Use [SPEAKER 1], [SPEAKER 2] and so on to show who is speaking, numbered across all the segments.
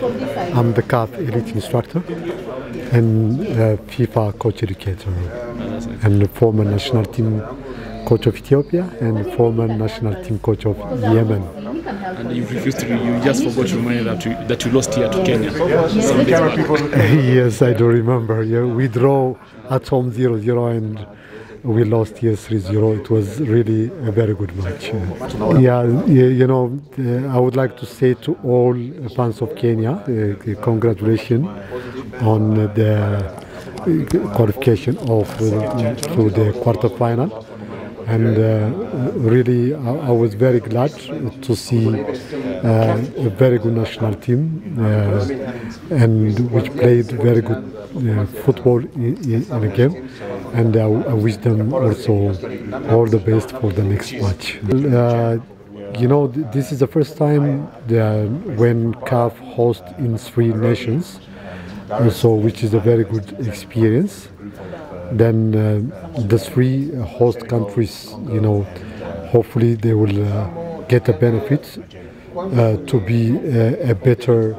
[SPEAKER 1] I'm the CAF elite instructor and FIFA coach educator, and the former national team coach of Ethiopia and former national team coach of Yemen.
[SPEAKER 2] And you just forgot to remind that you lost here to Kenya some days back.
[SPEAKER 1] Yes, I do remember. Yeah, we draw at home 0-0 and we lost here 3-0. It was really a very good match. I would like to say to all fans of Kenya, congratulations on the qualification through the quarterfinal. And really, I was very glad to see a very good national team and which played very good football in a game. And I wish them also all the best for the next match. This is the first time when CAF hosts in 3 nations, which is a very good experience. Then the 3 host countries, hopefully they will get a benefit to be a better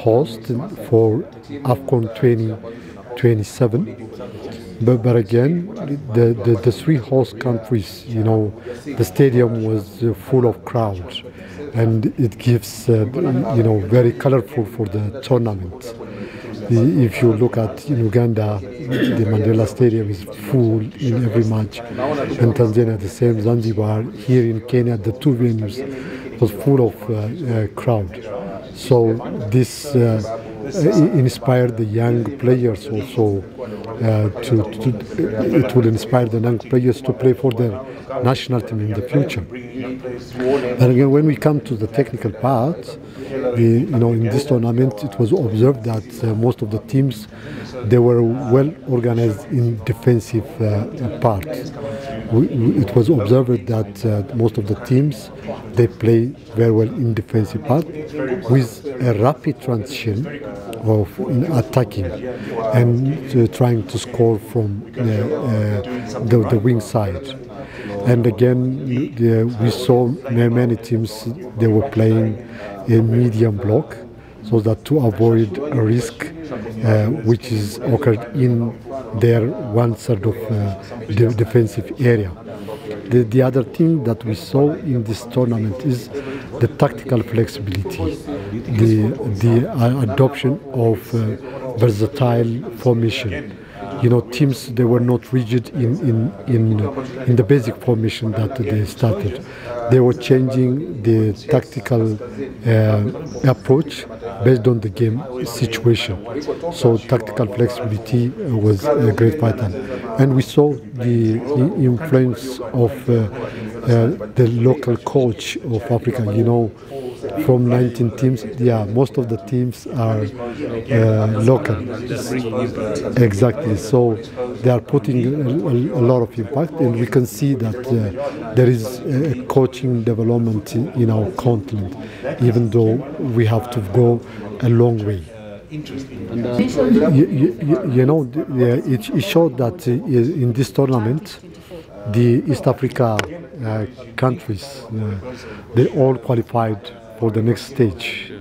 [SPEAKER 1] host for AFCON 2027. But again, the 3 host countries, the stadium was full of crowds, and it gives, very colorful for the tournament. If you look at in Uganda, the Mandela Stadium is full in every match. In Tanzania, the same. Zanzibar, here in Kenya, the 2 venues was full of crowd. So this inspired the young players also. It will inspire the young players to play for their national team in the future. And again, when we come to the technical part, in this tournament, it was observed that most of the teams, they were well organized in defensive part. It was observed that most of the teams, they play very well in defensive part with a rapid transition of attacking and trying to score from the wing side. And again, we saw many teams, they were playing a medium block so that to avoid a risk which is occurred in their 1/3 of the defensive area. The other thing that we saw in this tournament is the tactical flexibility, the adoption of versatile formation. Teams, they were not rigid in the basic formation that they started. They were changing the tactical approach based on the game situation. So tactical flexibility was a great factor. And we saw the influence of the local coach of Africa. From 19 teams, most of the teams are local. Exactly. So they are putting a lot of impact, and we can see that there is a coaching development in our continent, even though we have to go a long way. It showed that in this tournament, the East Africa countries, they all qualified for the next stage.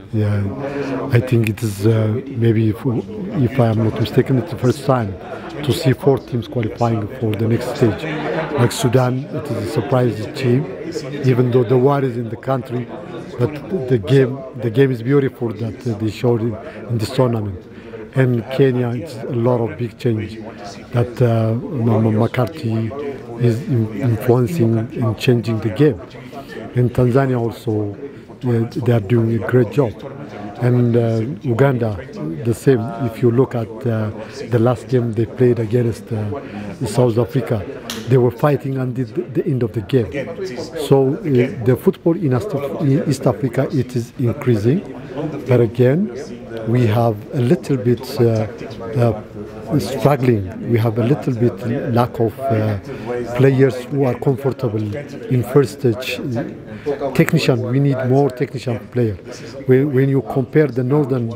[SPEAKER 1] I think it is maybe, if I am not mistaken, it's the first time to see 4 teams qualifying for the next stage. Like Sudan, it is a surprise team, even though the war is in the country. But the game is beautiful that they showed in this tournament. And Kenya, it's a lot of big change that McCarthy is influencing and changing the game. In Tanzania also, they are doing a great job. And Uganda, the same. If you look at the last game they played against South Africa, they were fighting until the end of the game. So the football in East Africa, it is increasing. But again, we have a little bit struggling. We have a little bit lack of players who are comfortable in first stage. Technician, we need more technician players. When you compare the northern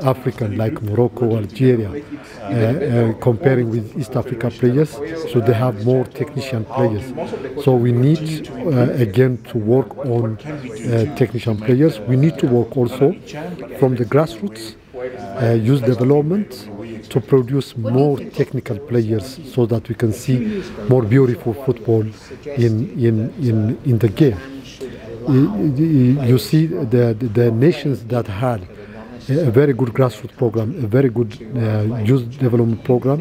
[SPEAKER 1] African like Morocco, Algeria, comparing with East Africa players, so they have more technician players. So we need again to work on technician players. We need to work also from the grassroots, youth development, to produce more technical players so that we can see more beautiful football in the game. You see the nations that had a very good grassroots program, a very good youth development program,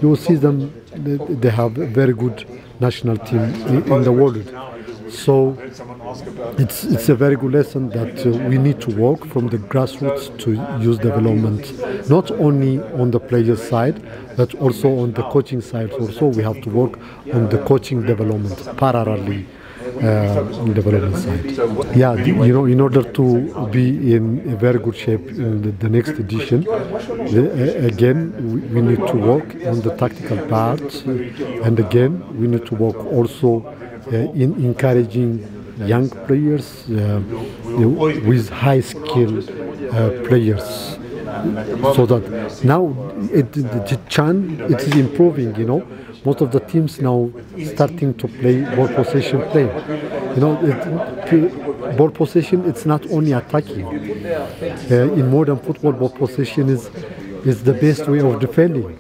[SPEAKER 1] you will see them, they have a very good national team in the world. So it's a very good lesson that we need to work from the grassroots to youth development, not only on the player side, but also on the coaching side. Also, we have to work on the coaching development parallelly. Development side. Yeah, in order to be in a very good shape in the next edition, again, we need to work on the tactical part, and again, we need to work also in encouraging young players with high skill players. So that now the CHAN, it is improving, Most of the teams now starting to play ball possession play. Ball possession, it's not only attacking. In modern football, ball possession is the best way of defending.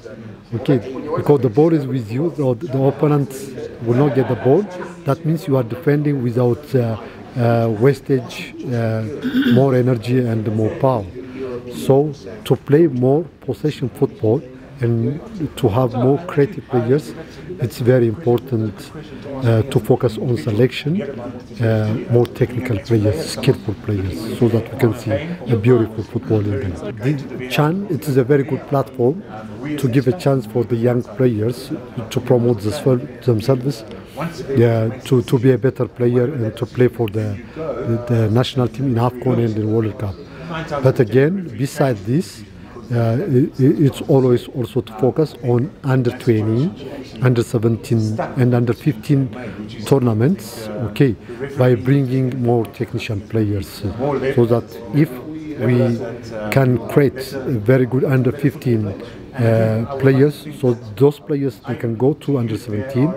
[SPEAKER 1] Okay, because the ball is with you, the opponent will not get the ball. That means you are defending without wastage, more energy and more power. So to play more possession football and to have more creative players, it's very important to focus on selection, more technical players, skillful players, so that we can see a beautiful football in them. The CHAN, it is a very good platform to give a chance for the young players to promote themselves, to be a better player and to play for the national team in AFCON and in World Cup. But again, besides this, it's always also to focus on under 20, under 17 and under 15 tournaments, okay, by bringing more technician players, so that if we can create a very good under 15 players, so those players, they can go to under 17,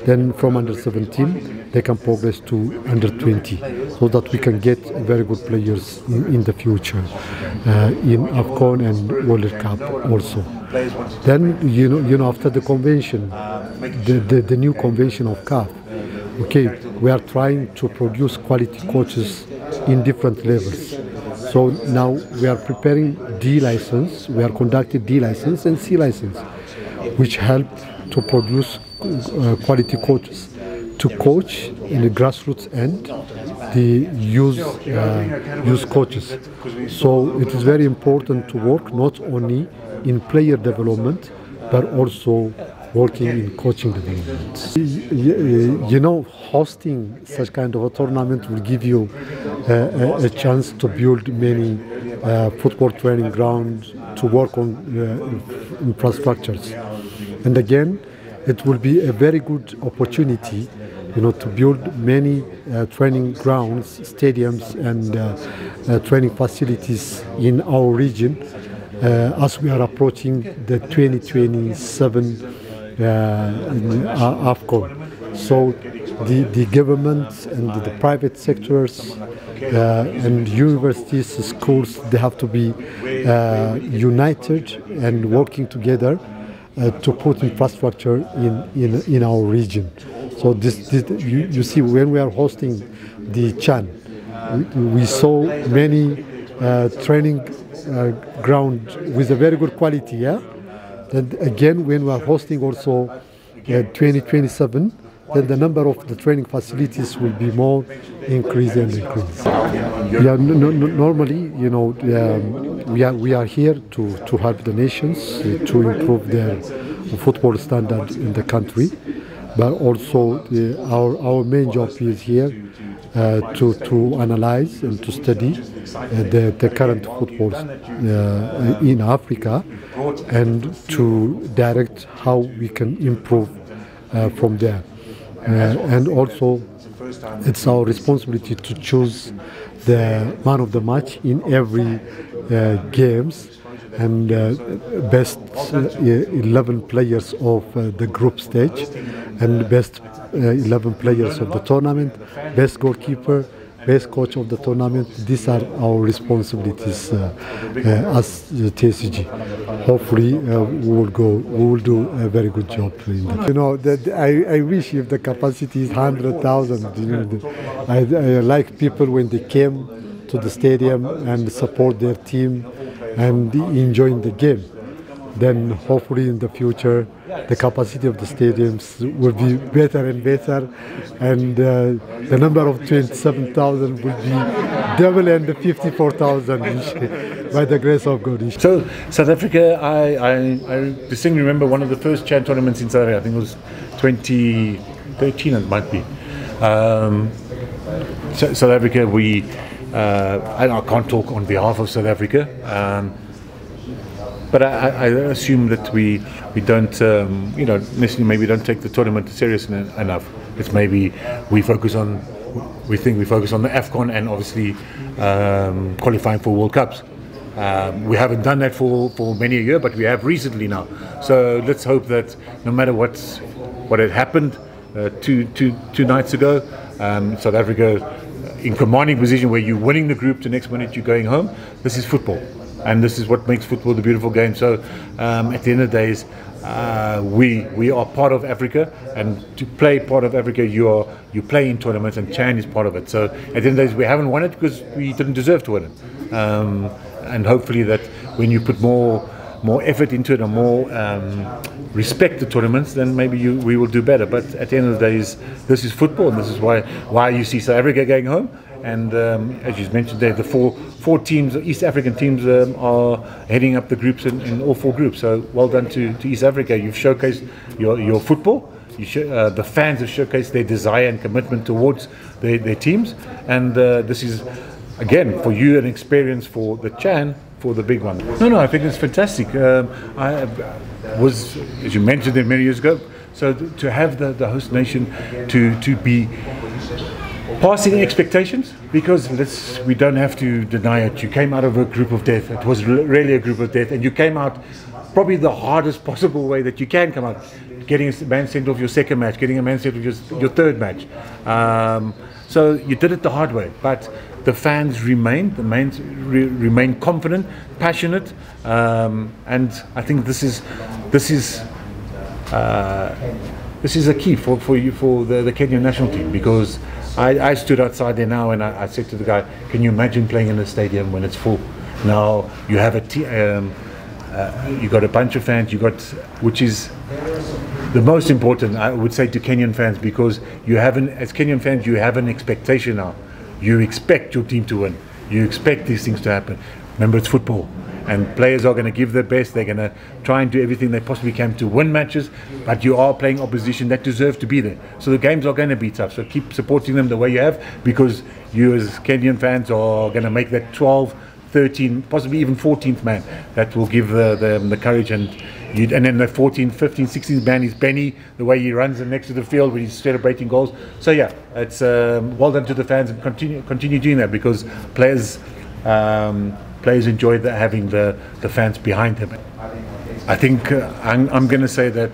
[SPEAKER 1] then from under 17 they can progress to under 20, so that we can get very good players in the future in AFCON and World Cup also. Then after the convention, the new convention of CAF, okay, we are trying to produce quality coaches in different levels. So now we are preparing D license, we are conducting D license and C license, which help to produce quality coaches to coach in the grassroots end the youth coaches. So it is very important to work not only in player development but also working in coaching development. Hosting such kind of a tournament will give you a chance to build many football training grounds, to work on infrastructures. And again, it will be a very good opportunity, to build many training grounds, stadiums and training facilities in our region as we are approaching the 2027 AFCON. So the government and the private sectors and universities, schools, they have to be united and working together to put infrastructure in our region. So you see, when we are hosting the CHAN, we saw many training ground with a very good quality, yeah? And again, when we are hosting also 2027, then the number of the training facilities will be more increase and increase. Yeah, normally, we are here to help the nations to improve their football standard in the country, but also our main job is here to analyze and to study the current football in Africa, and to direct how we can improve from there. And also, it's our responsibility to choose the man of the match in every games, and best 11 players of the group stage, and best 11 players of the tournament, best goalkeeper, best coach of the tournament. These are our responsibilities as the TSG. Hopefully, we will do a very good job. You know, I wish if the capacity is 100,000. You know, I like people when they came to the stadium and support their team and enjoying the game. Then hopefully in the future the capacity of the stadiums will be better and better, and the number of 27,000 will be double, and the 54,000 by the grace of God.
[SPEAKER 3] So South Africa, I distinctly remember one of the first CHAN tournaments in South Africa. I think it was 2013, it might be. South Africa, I can't talk on behalf of South Africa, but I assume that we don't, necessarily maybe don't take the tournament serious enough. It's maybe we think we focus on the AFCON and obviously qualifying for World Cups. We haven't done that for many a year, but we have recently now. So let's hope that no matter what had happened two nights ago, South Africa in commanding position where you're winning the group, the next minute you're going home. This is football, and this is what makes football the beautiful game. So at the end of the days, we are part of Africa, and to play part of Africa, you play in tournaments, and CHAN is part of it. So at the end of the days, we haven't won it because we didn't deserve to win it, and hopefully that when you put more effort into it and more respect the tournaments, then maybe we will do better. But at the end of the day, this is football, and this is why you see South Africa going home. And as you mentioned there, the four teams, East African teams, are heading up the groups in all four groups. So well done to East Africa. You've showcased your football. The fans have showcased their desire and commitment towards their teams. And this is, again, for you, an experience for the CHAN, for the big one. No, I think it's fantastic. I was, as you mentioned there many years ago, so to have the host nation to be passing expectations, because we don't have to deny it. You came out of a group of death. It was really a group of death, and you came out probably the hardest possible way that you can come out, getting a man sent off your second match, getting a man sent off your third match. So you did it the hard way, but the fans remain confident, passionate, and I think this is a key for the Kenyan national team, because I stood outside there now and I said to the guy, can you imagine playing in a stadium when it's full? Now you have you got a bunch of fans, which is the most important, I would say, to Kenyan fans, because as Kenyan fans, you have an expectation now. You expect your team to win. You expect these things to happen. Remember, it's football, and players are going to give their best. They're going to try and do everything they possibly can to win matches, but you are playing opposition that deserve to be there. So the games are going to be tough. So keep supporting them the way you have, because you as Kenyan fans are going to make that 12, 13, possibly even 14th man that will give them the courage, and then the 14th, 15th, 16th man is Benny, the way he runs next to the field when he's celebrating goals. So yeah, it's well done to the fans, and continue doing that, because players enjoy having the fans behind them. I think I'm going to say that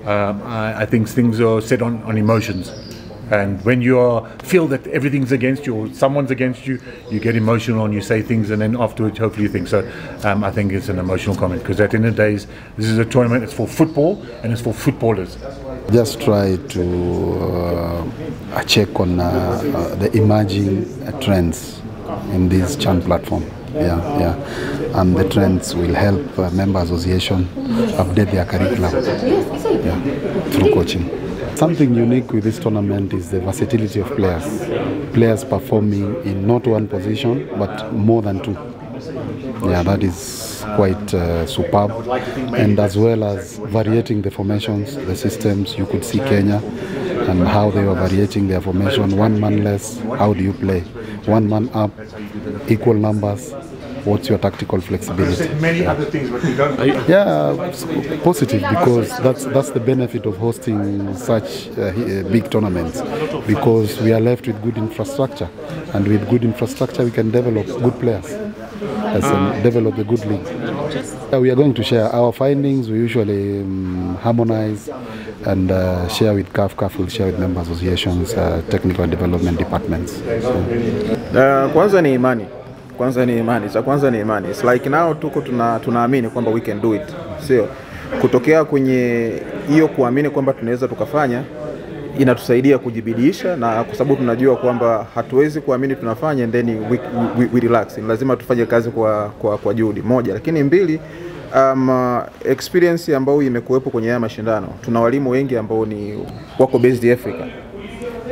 [SPEAKER 3] I think things are set on emotions. And when you feel that everything's against you or someone's against you, you get emotional and you say things, and then afterwards hopefully you think. So I think it's an emotional comment, because at the end of the day, this is a tournament, it's for football and it's for footballers.
[SPEAKER 4] Just try to check on the emerging trends in this CHAN platform. Yeah. And the trends will help member association update their curriculum through coaching. Something unique with this tournament is the versatility of players. Players performing in not one position, but more than two. Yeah, that is quite superb. And as well as variating the formations, the systems, you could see Kenya and how they were variating their formation. One man less, how do you play? One man up, equal numbers. What's your tactical flexibility?
[SPEAKER 3] Many other things, but we don't.
[SPEAKER 4] Yeah, it's positive, because that's the benefit of hosting such big tournaments, because we are left with good infrastructure, and with good infrastructure we can develop good players and develop a good league. We are going to share our findings. We usually harmonize and share with CAF. CAF will share with member associations, technical development departments.
[SPEAKER 5] Kwanza ni imani. Kwanza ni imani. It's like now tuko tunaamini kwamba we can do it. Sio kutokea kwenye hiyo kuamini kwamba tunaweza tukafanya, inatusaidia kujibidiisha, na kwa sababu tunajua kwamba hatuwezi kuamini tunafanya and then we relax. Lazima tufanye kazi kwa juhudi moja, lakini mbili, experience ambayo imekuwepo kwenye haya mashindano. Tuna walimu wengi ambao wako based Africa.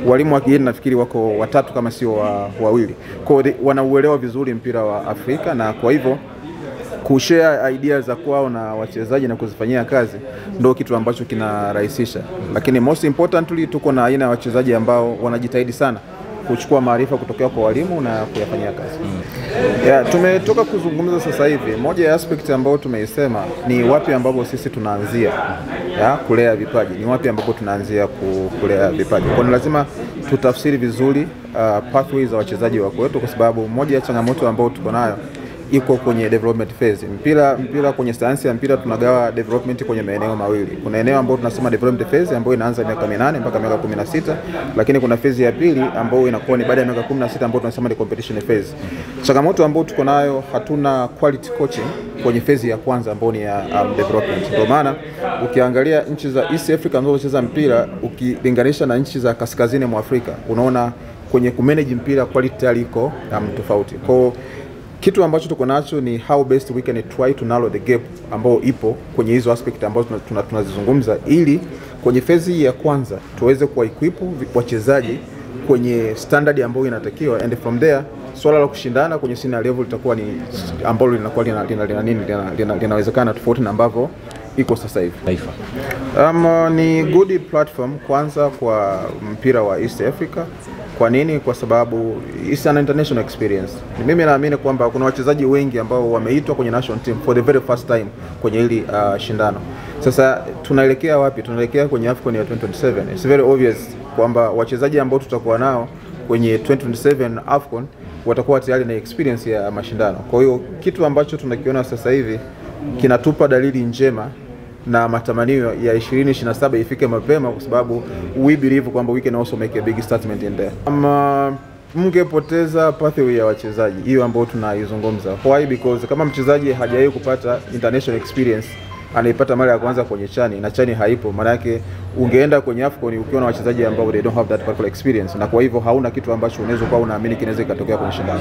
[SPEAKER 5] Walimu wa kigeni nafikiri wako watatu kama sio wawili. Kwa hiyo wanauelewa vizuri mpira wa Afrika, na kwa hivyo kushare ideas za kwao na wachezaji na kuzifanyia kazi ndio kitu ambacho kinarahisisha. Lakini most importantly, tuko na aina ya wachezaji ambao wanajitahidi sana kuchukua maarifa kutokea kwa walimu na kuyafanyia kazi. Yeah, tumetoka kuzungumza sasa hivi. Moja ya aspect ambayo tumeisema ni wapi ambapo sisi tunaanzia kulea vipaji. Ni wapi ambapo tunaanzia kulea vipaji. Kwa hiyo lazima tutafsiri vizuri pathways za wachezaji wako wetu, kwa sababu moja ya changamoto ambayo tuko nayo iko kwenye development phase. Mpira kwenye sayansi ya mpira tunagawa development kwenye maeneo mawili. Kuna eneo ambalo tunasema development phase ambayo inaanza miaka 8 mpaka miaka 16, lakini kuna phase ya pili ambayo inakuwa ni baada ya miaka 16 ambayo tunasema ni competition phase. Changamoto ambayo tuko nayo, hatuna quality coaching kwenye phase ya kwanza ambayo ni ya development. Ndio maana ukiangalia nchi za East Africa zinazocheza mpira ukilinganisha na nchi za kaskazini mwa Afrika, unaona kwenye kumanage mpira quality iko tofauti. Kwa kitu ambacho tuko nacho ni how best we can try to narrow the gap ambao ipo kwenye hizo aspect ambazo tunazizungumza, ili kwenye phase ya kwanza tuweze kuequip wachezaji kwenye standard ambayo inatakiwa, and from there swala la kushindana kwenye senior level litakuwa ni ambalo linakuwa linawezekana tofauti na ambavyo iko sasa hivi. Ni good platform kwanza kwa mpira wa East Africa. Kwa nini? Kwa sababu it's an international experience. Mimi naamini kwamba kuna wachezaji wengi ambao wameitwa kwenye national team for the very first time kwenye hili shindano. Sasa tunaelekea wapi? Tunaelekea kwenye AFCON ya 2027. It's very obvious kwamba wachezaji ambao tutakuwa nao kwenye 2027 AFCON watakuwa tayari na experience ya mashindano. Kwa hiyo kitu ambacho tunakiona sasa hivi kinatupa dalili njema na matamanio ya 2027 ifike mapema, kwa sababu we believe kwamba we can also make a big statement in there. Mngepoteza pathway ya wachezaji hiyo ambayo tunaizungumza. Why? Because kama mchezaji hajawahi kupata international experience, anaipata mara ya kwanza kwenye chani na chani haipo, maana yake ungeenda kwenye AFCON ukiwa na wachezaji ambao they don't have that particular experience, na kwa hivyo hauna kitu ambacho unaweza kuwa unaamini kinaweza kutokea kwenye shindano.